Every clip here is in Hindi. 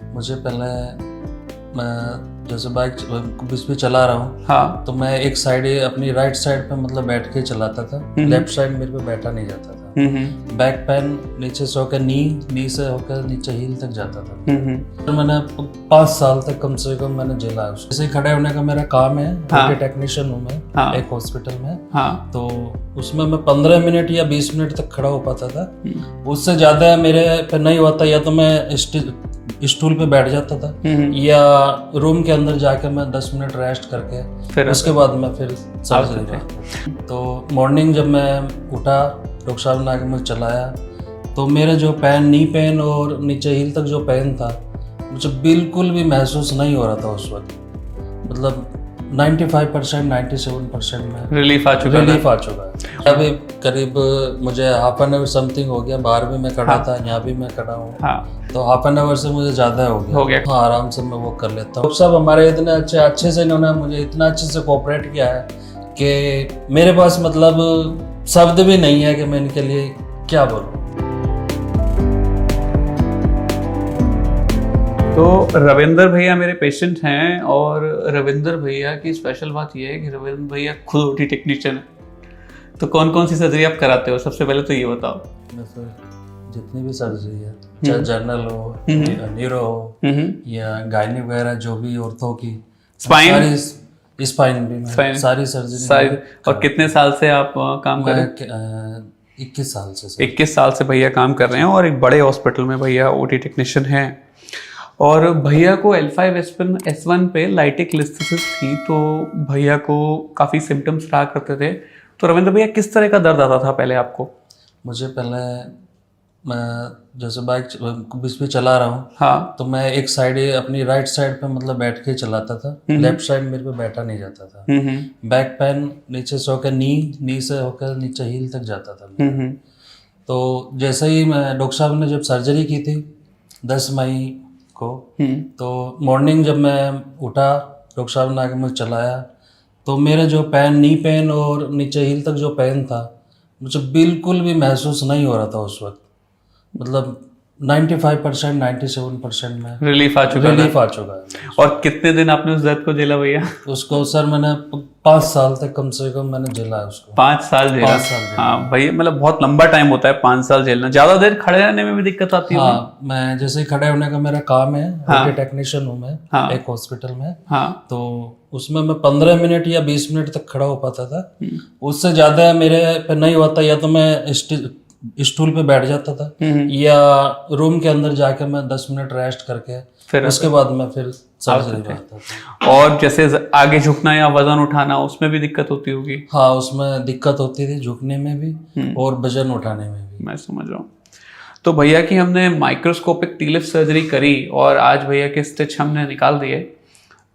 मुझे पहले मैं जैसे बाइक बीच में चला रहा हूँ हाँ। तो मैं एक साइड अपनी राइट साइड पे मतलब बैठ के चलाता था, लेफ्ट साइड मेरे पे बैठा नहीं जाता था। बैक पैन नीचे से होकर नी से होकर नीचे हील तक जाता था। तो मैंने 5 साल तक कम से कम मैंने झेला है उसको। जैसे खड़े होने का मेरा काम है, हाँ। टेक्नीशियन हूँ मैं, हाँ। एक हॉस्पिटल में। हाँ। तो उसमें मैं 15 मिनट या 20 मिनट तक खड़ा हो पाता था। उससे ज्यादा मेरे पे नहीं होता, या तो मैं स्टूल पे बैठ जाता था या रूम के अंदर जाके मैं 10 मिनट रेस्ट करके फिर उसके बाद मैं फिर सर्जरी में। तो मॉर्निंग जब मैं उठा, डॉक्टर साहब ने आके मुझे चलाया, तो मेरे जो नी पेन और नीचे हील तक जो पेन था मुझे बिल्कुल भी महसूस नहीं हो रहा था उस वक्त। मतलब 95% 97% में रिलीफ आ चुका है। अभी करीब मुझे हाफ एन आवर समथिंग हो गया। बाहर भी मैं खड़ा था, यहाँ भी मैं खड़ा हूँ। तो हाफ एन आवर से मुझे ज्यादा हो गया। हाँ, आराम से मैं वो कर लेता हूँ। सब हमारे इतने अच्छे से इन्होंने मुझे इतना अच्छे से कोऑपरेट किया है कि मेरे पास मतलब शब्द भी नहीं है कि मैं इनके लिए क्या बोलूँ। तो रविंदर भैया मेरे पेशेंट हैं, और रविंदर भैया की स्पेशल बात यह है कि रविंदर भैया खुद ओटी टेक्नीशियन है। तो कौन कौन सी सर्जरी आप कराते हो, सबसे पहले तो ये बताओ। मैं सर जितनी भी सर्जरी है, चाहे जनरल हो, न्यूरो हो या गायनी वगैरह, जो भी औरतों की स्पाइन भी मैं सारी सर्जरी। और कितने साल से आप काम कर रहे हैं? 21 साल से। 21 साल से भैया काम कर रहे हैं, और एक बड़े हॉस्पिटल में भैया ओटी टेक्नीशियन हैं। और भैया को L5S1 पे लाइटिक लिस्थेसिस थी, तो भैया को काफ़ी सिम्टम्स रहा करते थे। तो रविंद्र भैया, किस तरह का दर्द आता था पहले आपको? मुझे पहले मैं जैसे बाइक बीच में चला रहा हूँ, हाँ, तो मैं एक साइड अपनी राइट साइड पे मतलब बैठ के चलाता था, लेफ्ट साइड मेरे पे बैठा नहीं जाता था। बैक पैन नीचे से होकर नी से होकर नीचे हील तक जाता था। तो जैसे ही मैं डॉक्टर साहब ने जब सर्जरी की थी 10 मई को, तो मॉर्निंग जब मैं उठा, डॉक्टर साहब ने आके मुझे चलाया, तो मेरे जो नी पेन और नीचे हील तक जो पेन था मुझे बिल्कुल भी महसूस नहीं हो रहा था उस वक्त। मतलब 95% 97% में रिलीफ आ चुका है। और कितने दिन आपने उस दर्द को झेला भैया? उसको सर मैंने 5 साल तक कम से कम मैंने झेला है उसको। 5 साल झेला? हाँ भैया, मतलब बहुत लंबा टाइम होता है 5 साल झेलना। ज्यादा देर खड़े रहने में भी दिक्कत आती है? हाँ, मैं जैसे खड़े होने का मेरा काम है, हाँ, टेक्नीशियन हूँ मैं, हाँ, एक हॉस्पिटल में। हाँ, तो उसमें मैं 15 मिनट या 20 मिनट तक खड़ा हो पाता था। उससे ज्यादा मेरे पे नहीं होता, या तो मैं स्टूल पे बैठ जाता था या रूम के अंदर जाके मैं 10 मिनट रेस्ट करके फिर उसके बाद मैं फिर सर्जरी में आता था। और जैसे आगे झुकना या वजन उठाना, उसमें भी दिक्कत होती होगी? हाँ, उसमें दिक्कत होती थी, झुकने में भी और वजन उठाने में भी। मैं समझ रहा हूँ। तो भैया की हमने माइक्रोस्कोपिक टी-लिफ्ट सर्जरी करी, और आज भैया के स्टिच हमने निकाल दिए।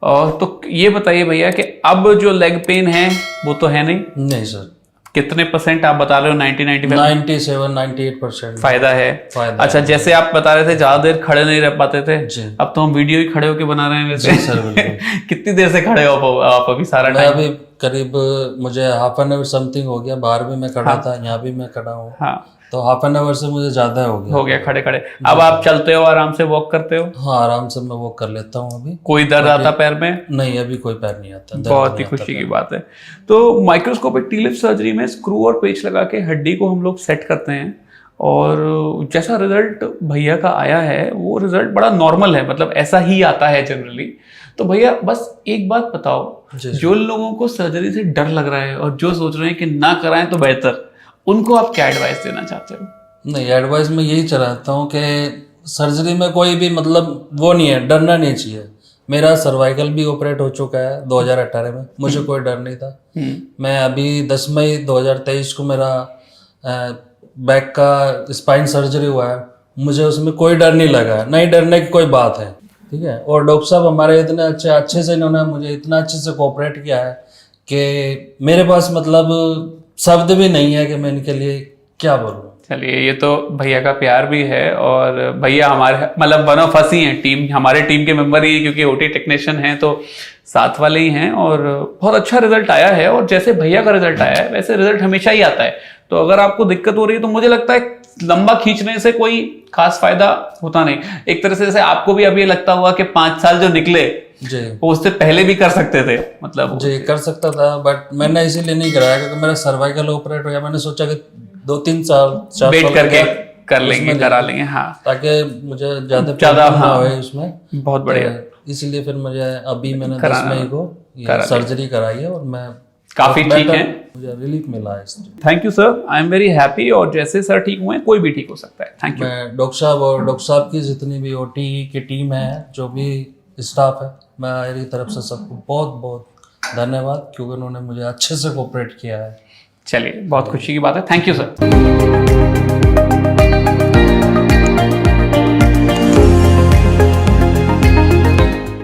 और तो ये बताइए भैया कि अब जो लेग पेन है वो तो है नहीं? नहीं सर। कितने % आप बता रहे हो? 97-98% फायदा है। अच्छा, जैसे आप बता रहे थे ज्यादा देर खड़े नहीं रह पाते थे, अब तो हम वीडियो ही खड़े होके बना रहे हैं वैसे। जी सर, बिल्कुल। कितनी देर से खड़े हो आप अभी? सारा टाइम? अभी करीब मुझे हाफ एन आवर समथिंग हो गया। बाहर भी मैं खड़ा था, यहाँ भी मैं खड़ा हूँ। हाँ, तो हाफ एन आवर से मुझे ज्यादा हो गया खड़े। अब आप चलते हो, आराम से वॉक करते हो? हाँ, आराम से मैं वॉक कर लेता हूँ। अभी कोई दर्द आता पैर में? नहीं, अभी कोई पैर नहीं आता। बहुत ही खुशी की बात है। तो माइक्रोस्कोपिक टी-लिफ्ट सर्जरी में स्क्रू और पेच लगा के हड्डी को हम लोग सेट करते हैं, और जैसा रिजल्ट भैया का आया है वो रिजल्ट बड़ा नॉर्मल है, मतलब ऐसा ही आता है जनरली। तो भैया बस एक बात बताओ, जो लोगों को सर्जरी से डर लग रहा है और जो सोच रहे हैं कि ना कराएं तो बेहतर, उनको आप क्या एडवाइस देना चाहते हो? नहीं, एडवाइस मैं यही चाहता हूँ कि सर्जरी में कोई भी मतलब वो नहीं है, डरना नहीं चाहिए। मेरा सर्वाइकल भी ऑपरेट हो चुका है 2018 में, मुझे कोई डर नहीं था। मैं अभी 10 मई 2023 को मेरा बैक का स्पाइन सर्जरी हुआ है, मुझे उसमें कोई डर नहीं लगा। नहीं डरने की कोई बात है, ठीक है। और डॉक्टर साहब हमारे इतने अच्छे से इन्होंने मुझे इतना अच्छे से कोऑपरेट किया है कि मेरे पास मतलब शब्द भी नहीं है कि मैं इनके लिए क्या बोलूँ। चलिए, ये तो भैया का प्यार भी है, और भैया हमारे मतलब वन ऑफ अस ही हैं, टीम, हमारे टीम के मेंबर ही हैं, क्योंकि ओटी टेक्नीशियन हैं तो साथ वाले ही हैं। और बहुत अच्छा रिजल्ट आया है, और जैसे भैया का रिजल्ट आया है वैसे रिजल्ट हमेशा ही आता है। तो अगर आपको दिक्कत हो रही है तो मुझे लगता है लंबा खींचने से कोई खास फायदा होता नहीं। एक तरह से जैसे आपको भी अभी लगता हुआ कि 5 साल जो निकले जी, वो उससे पहले भी कर सकते थे, मतलब जी कर सकता था, बट मैंने इसीलिए नहीं कराया क्योंकि मेरा सर्वाइकल ऑपरेट हो गया। मैंने सोचा कि 2-3 साल 4 वेट साल करके के बाद कर लेंगे, उसमें करा नहीं, लेंगे। हाँ, ताकि मुझे ज्यादा ज्यादा, प्रॉब्लम ना हाँ, होए उसमें। बहुत बढ़िया। तो इसीलिए फिर मुझे अभी मैंने 10 कराना, मई को करा ये सर्जरी कराई है और मैं काफी बहुत ठीक better, है। मुझे रिलीफ मिला है इससे। Thank you sir, I am very happy. और जैसे सर ठीक हुए कोई भी ठीक हो सकता है। Thank you. मैं डॉक्टर साहब और डॉक्टर साहब की जितनी भी ओटी की टीम है, जो भी स्टाफ है, मेरी तरफ से सबको बहुत बहुत धन्यवाद, क्योंकि उन्होंने मुझे अच्छे से कोऑपरेट किया है। चलिए, बहुत खुशी की बात है। Thank you sir.